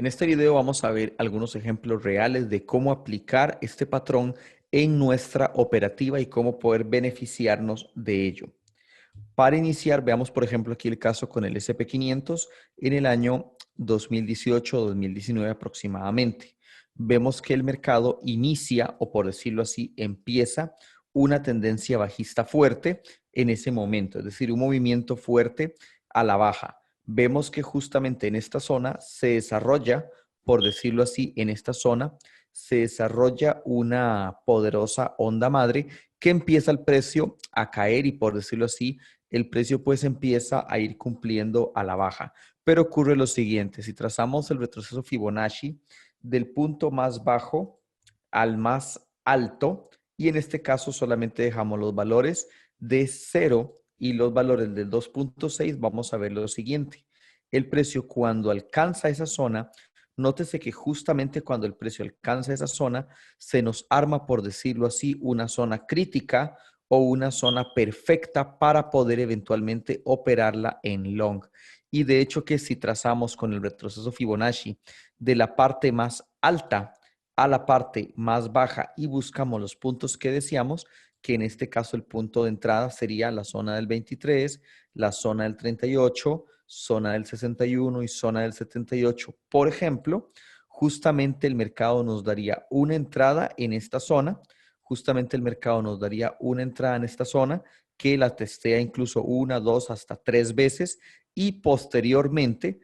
En este video vamos a ver algunos ejemplos reales de cómo aplicar este patrón en nuestra operativa y cómo poder beneficiarnos de ello. Para iniciar, veamos por ejemplo aquí el caso con el SP500 en el año 2018-2019 aproximadamente. Vemos que el mercado inicia, o por decirlo así, empieza una tendencia bajista fuerte en ese momento, es decir, un movimiento fuerte a la baja. Vemos que justamente en esta zona se desarrolla, por decirlo así, en esta zona se desarrolla una poderosa onda madre que empieza el precio a caer y, por decirlo así, el precio pues empieza a ir cumpliendo a la baja. Pero ocurre lo siguiente, si trazamos el retroceso Fibonacci del punto más bajo al más alto, y en este caso solamente dejamos los valores de 0 y los valores del 2.6, vamos a ver lo siguiente. El precio cuando alcanza esa zona, nótese que justamente cuando el precio alcanza esa zona, se nos arma, por decirlo así, una zona crítica o una zona perfecta para poder eventualmente operarla en long. Y de hecho que si trazamos con el retroceso Fibonacci de la parte más alta a la parte más baja y buscamos los puntos que deseamos, que en este caso el punto de entrada sería la zona del 23, la zona del 38, zona del 61 y zona del 78. Por ejemplo, justamente el mercado nos daría una entrada en esta zona, justamente el mercado nos daría una entrada en esta zona que la testea incluso una, dos, hasta tres veces y posteriormente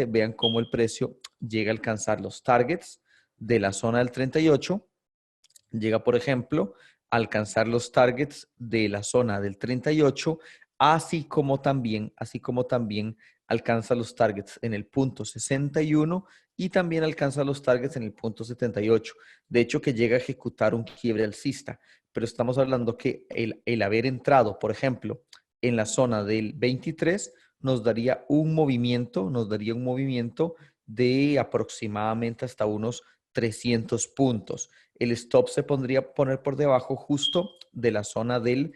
vean cómo el precio llega a alcanzar los targets de la zona del 38, llega por ejemplo a alcanzar los targets de la zona del 38, así como también alcanza los targets en el punto 61 y también alcanza los targets en el punto 78. De hecho, que llega a ejecutar un quiebre alcista, pero estamos hablando que el haber entrado, por ejemplo, en la zona del 23 nos daría un movimiento de aproximadamente hasta unos 300 puntos. El stop se pondría poner por debajo justo de la zona del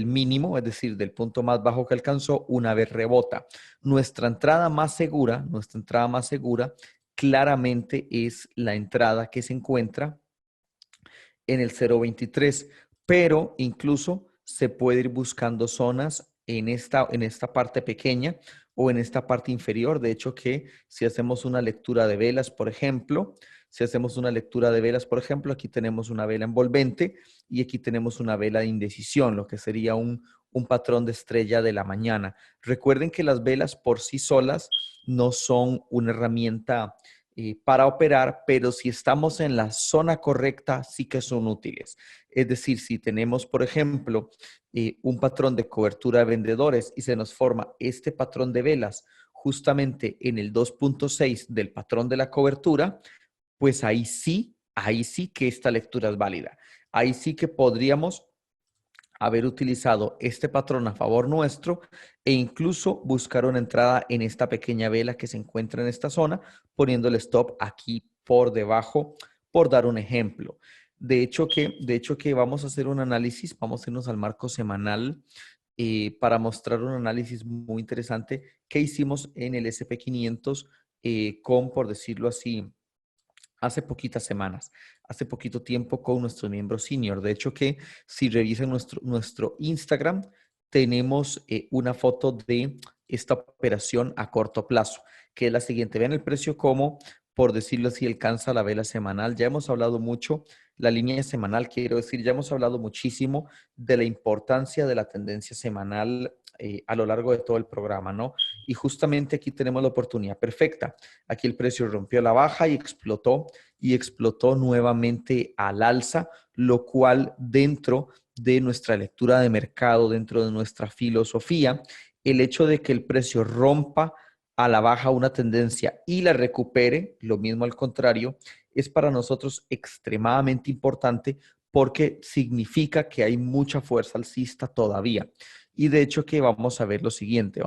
mínimo, es decir, del punto más bajo que alcanzó una vez rebota. Nuestra entrada más segura claramente es la entrada que se encuentra en el 0.23, pero incluso se puede ir buscando zonas en esta parte pequeña o en esta parte inferior. De hecho, que si hacemos una lectura de velas, por ejemplo, aquí tenemos una vela envolvente y aquí tenemos una vela de indecisión, lo que sería un patrón de estrella de la mañana. Recuerden que las velas por sí solas no son una herramienta para operar, pero si estamos en la zona correcta, sí que son útiles. Es decir, si tenemos, por ejemplo, un patrón de cobertura de vendedores y se nos forma este patrón de velas justamente en el 2.6 del patrón de la cobertura, pues ahí sí que esta lectura es válida. Ahí sí que podríamos haber utilizado este patrón a favor nuestro e incluso buscar una entrada en esta pequeña vela que se encuentra en esta zona, poniendo el stop aquí por debajo, por dar un ejemplo. De hecho que vamos a hacer un análisis, vamos a irnos al marco semanal para mostrar un análisis muy interesante que hicimos en el SP500 con, por decirlo así, hace poquitas semanas, hace poquito tiempo con nuestro miembro senior. De hecho que si revisan nuestro Instagram, tenemos una foto de esta operación a corto plazo, que es la siguiente. Vean el precio como, por decirlo así, alcanza la vela semanal. Ya hemos hablado mucho, la línea semanal, quiero decir, ya hemos hablado muchísimo de la importancia de la tendencia semanal a lo largo de todo el programa, ¿no? Y justamente aquí tenemos la oportunidad perfecta. Aquí el precio rompió la baja y explotó nuevamente al alza, lo cual dentro de nuestra lectura de mercado, dentro de nuestra filosofía, el hecho de que el precio rompa a la baja una tendencia y la recupere, lo mismo al contrario, es para nosotros extremadamente importante porque significa que hay mucha fuerza alcista todavía. Y de hecho que vamos a ver lo siguiente,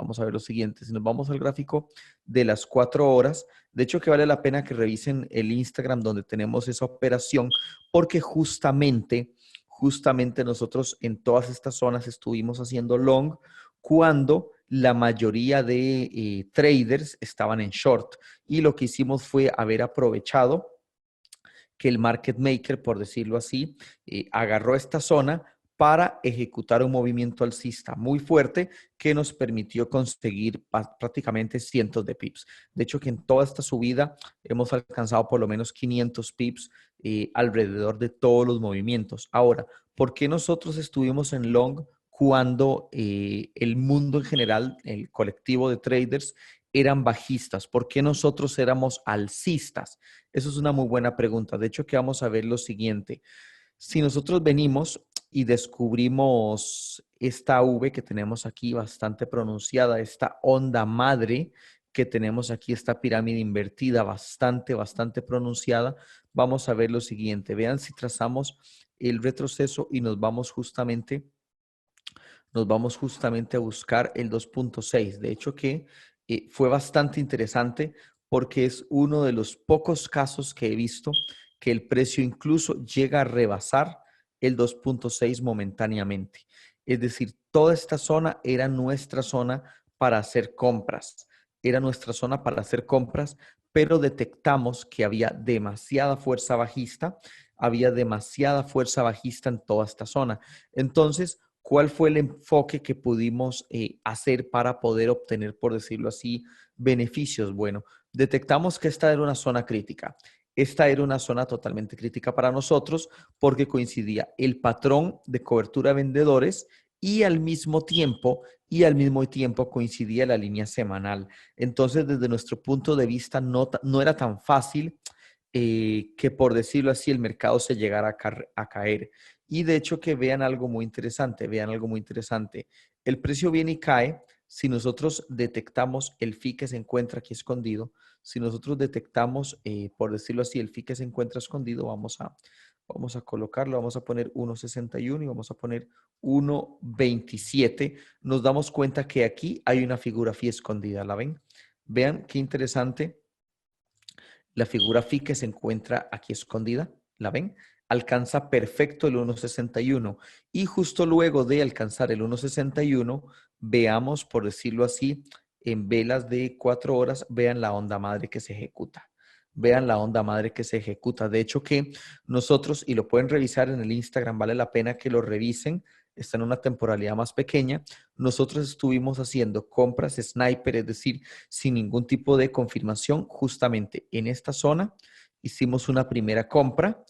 si nos vamos al gráfico de las 4 horas, de hecho que vale la pena que revisen el Instagram donde tenemos esa operación, porque justamente nosotros en todas estas zonas estuvimos haciendo long cuando la mayoría de traders estaban en short y lo que hicimos fue haber aprovechado que el market maker, por decirlo así, agarró esta zona para ejecutar un movimiento alcista muy fuerte que nos permitió conseguir prácticamente cientos de pips. De hecho, que en toda esta subida hemos alcanzado por lo menos 500 pips alrededor de todos los movimientos. Ahora, ¿por qué nosotros estuvimos en long cuando el mundo en general, el colectivo de traders, eran bajistas? ¿Por qué nosotros éramos alcistas? Eso es una muy buena pregunta. De hecho, que vamos a ver lo siguiente. Si nosotros venimos y descubrimos esta V que tenemos aquí bastante pronunciada, esta onda madre que tenemos aquí, esta pirámide invertida bastante pronunciada, vamos a ver lo siguiente. Vean si trazamos el retroceso y nos vamos justamente a buscar el 2.6. De hecho que fue bastante interesante porque es uno de los pocos casos que he visto que el precio incluso llega a rebasar el 2.6 momentáneamente. Es decir, toda esta zona era nuestra zona para hacer compras. Era nuestra zona para hacer compras, pero detectamos que había demasiada fuerza bajista, en toda esta zona. Entonces, ¿cuál fue el enfoque que pudimos hacer para poder obtener, por decirlo así, beneficios? Bueno, detectamos que esta era una zona crítica. Esta era una zona totalmente crítica para nosotros porque coincidía el patrón de cobertura de vendedores y al mismo tiempo coincidía la línea semanal. Entonces, desde nuestro punto de vista, no era tan fácil que, por decirlo así, el mercado se llegara a caer. Y de hecho que vean algo muy interesante. El precio viene y cae. Si nosotros detectamos el FI que se encuentra aquí escondido, si nosotros detectamos, por decirlo así, el FI que se encuentra escondido, vamos a colocarlo, vamos a poner 1.61 y vamos a poner 1.27. Nos damos cuenta que aquí hay una figura FI escondida, ¿la ven? Vean qué interesante la figura phi que se encuentra aquí escondida, ¿la ven? Alcanza perfecto el 1.61 y justo luego de alcanzar el 1.61, veamos, por decirlo así, en velas de 4 horas, vean la onda madre que se ejecuta. Vean la onda madre que se ejecuta. De hecho que nosotros, y lo pueden revisar en el Instagram, vale la pena que lo revisen, está en una temporalidad más pequeña. Nosotros estuvimos haciendo compras sniper, es decir, sin ningún tipo de confirmación. Justamente en esta zona hicimos una primera compra,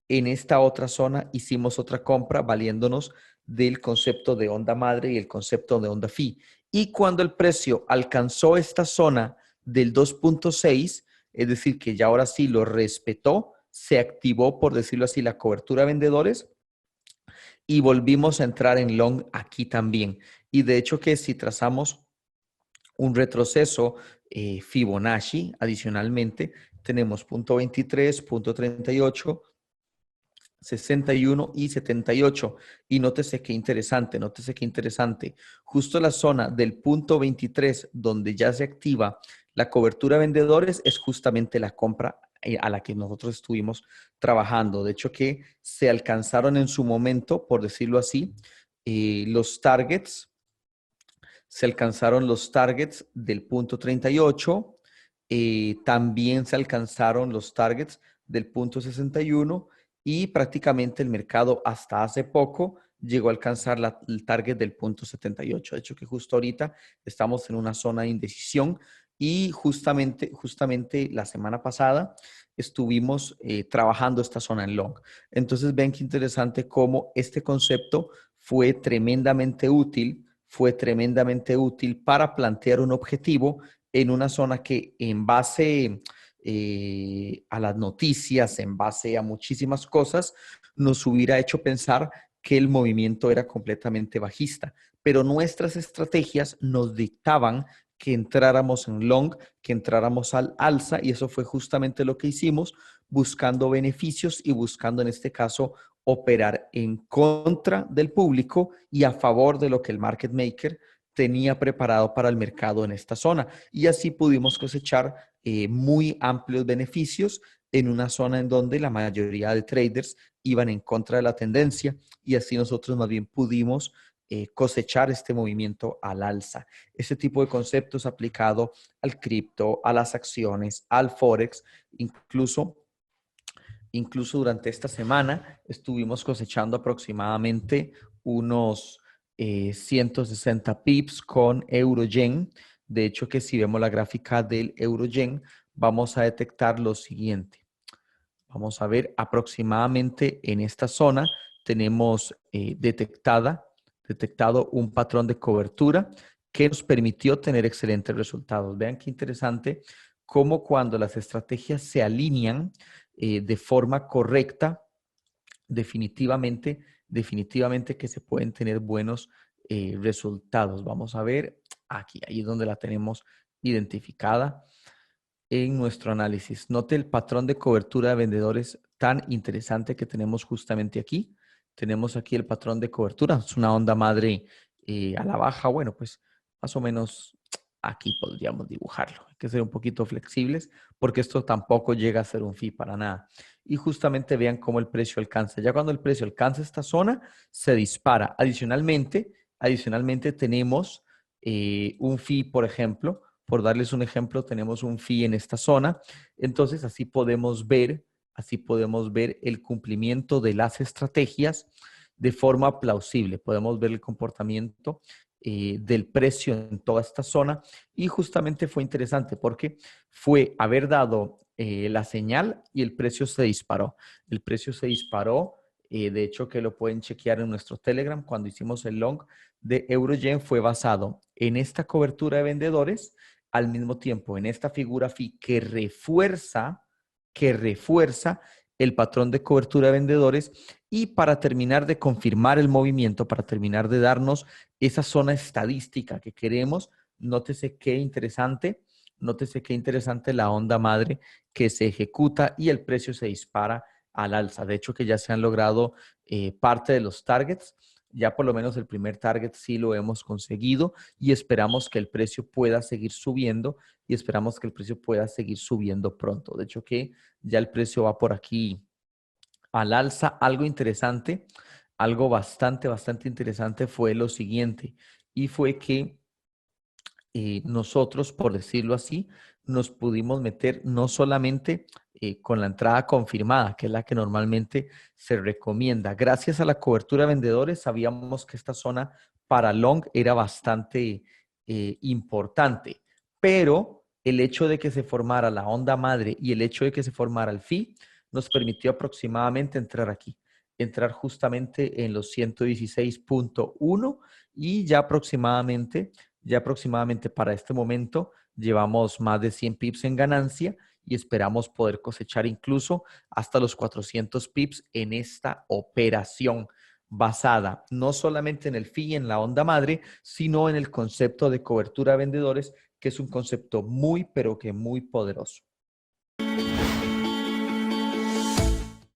en esta otra zona hicimos otra compra valiéndonos del concepto de onda madre y el concepto de onda phi. Y cuando el precio alcanzó esta zona del 2.6, es decir, que ya ahora sí lo respetó, se activó, por decirlo así, la cobertura de vendedores y volvimos a entrar en long aquí también. Y de hecho que si trazamos un retroceso Fibonacci, adicionalmente, tenemos punto 23, punto 38, 61 y 78. Y nótese qué interesante. Justo la zona del punto 23, donde ya se activa la cobertura de vendedores, es justamente la compra a la que nosotros estuvimos trabajando. De hecho, que se alcanzaron en su momento, por decirlo así, los targets se alcanzaron los targets del punto 38, también se alcanzaron los targets del punto 61 y prácticamente el mercado hasta hace poco llegó a alcanzar el target del punto 78. De hecho que justo ahorita estamos en una zona de indecisión y justamente la semana pasada estuvimos trabajando esta zona en long. Entonces ven qué interesante cómo este concepto fue tremendamente útil para plantear un objetivo en una zona que en base a las noticias, en base a muchísimas cosas, nos hubiera hecho pensar que el movimiento era completamente bajista. Pero nuestras estrategias nos dictaban que entráramos en long, que entráramos al alza, y eso fue justamente lo que hicimos, buscando beneficios y buscando en este caso operar en contra del público y a favor de lo que el market maker tenía preparado para el mercado en esta zona. Y así pudimos cosechar muy amplios beneficios en una zona en donde la mayoría de traders iban en contra de la tendencia y así nosotros más bien pudimos cosechar este movimiento al alza. Ese tipo de conceptos aplicado al cripto, a las acciones, al forex, incluso durante esta semana estuvimos cosechando aproximadamente unos 160 pips con euro-yen. De hecho, que si vemos la gráfica del euro-yen, vamos a detectar lo siguiente. Vamos a ver aproximadamente en esta zona tenemos detectado un patrón de cobertura que nos permitió tener excelentes resultados. Vean qué interesante cómo cuando las estrategias se alinean de forma correcta, definitivamente que se pueden tener buenos resultados. Vamos a ver aquí, ahí es donde la tenemos identificada en nuestro análisis. Note el patrón de cobertura de vendedores tan interesante que tenemos justamente aquí. Tenemos aquí el patrón de cobertura. Es una onda madre a la baja. Bueno, pues más o menos aquí podríamos dibujarlo. Hay que ser un poquito flexibles porque esto tampoco llega a ser un fee para nada. Y justamente vean cómo el precio alcanza. Ya cuando el precio alcanza esta zona, se dispara. Adicionalmente tenemos un fee, por ejemplo, por darles un ejemplo, tenemos un fee en esta zona. Entonces, así podemos ver el cumplimiento de las estrategias de forma plausible. Podemos ver el comportamiento del precio en toda esta zona y justamente fue interesante porque fue haber dado la señal y el precio se disparó. El precio se disparó, de hecho que lo pueden chequear en nuestro Telegram cuando hicimos el long de EuroYen fue basado en esta cobertura de vendedores al mismo tiempo en esta figura phi que refuerza el patrón de cobertura de vendedores y para terminar de confirmar el movimiento, para terminar de darnos esa zona estadística que queremos, nótese qué interesante la onda madre que se ejecuta y el precio se dispara al alza. De hecho, que ya se han logrado parte de los targets. Ya por lo menos el primer target sí lo hemos conseguido y esperamos que el precio pueda seguir subiendo y esperamos que el precio pueda seguir subiendo pronto. De hecho que ya el precio va por aquí al alza. Algo interesante, algo bastante interesante fue lo siguiente y fue que nosotros, por decirlo así, nos pudimos meter no solamente con la entrada confirmada, que es la que normalmente se recomienda. Gracias a la cobertura de vendedores, sabíamos que esta zona para long era bastante importante, pero el hecho de que se formara la onda madre y el hecho de que se formara el phi nos permitió aproximadamente entrar aquí, entrar justamente en los 116.1 y ya aproximadamente para este momento llevamos más de 100 pips en ganancia y esperamos poder cosechar incluso hasta los 400 pips en esta operación basada no solamente en el fee y en la onda madre, sino en el concepto de cobertura de vendedores, que es un concepto muy, pero que muy poderoso.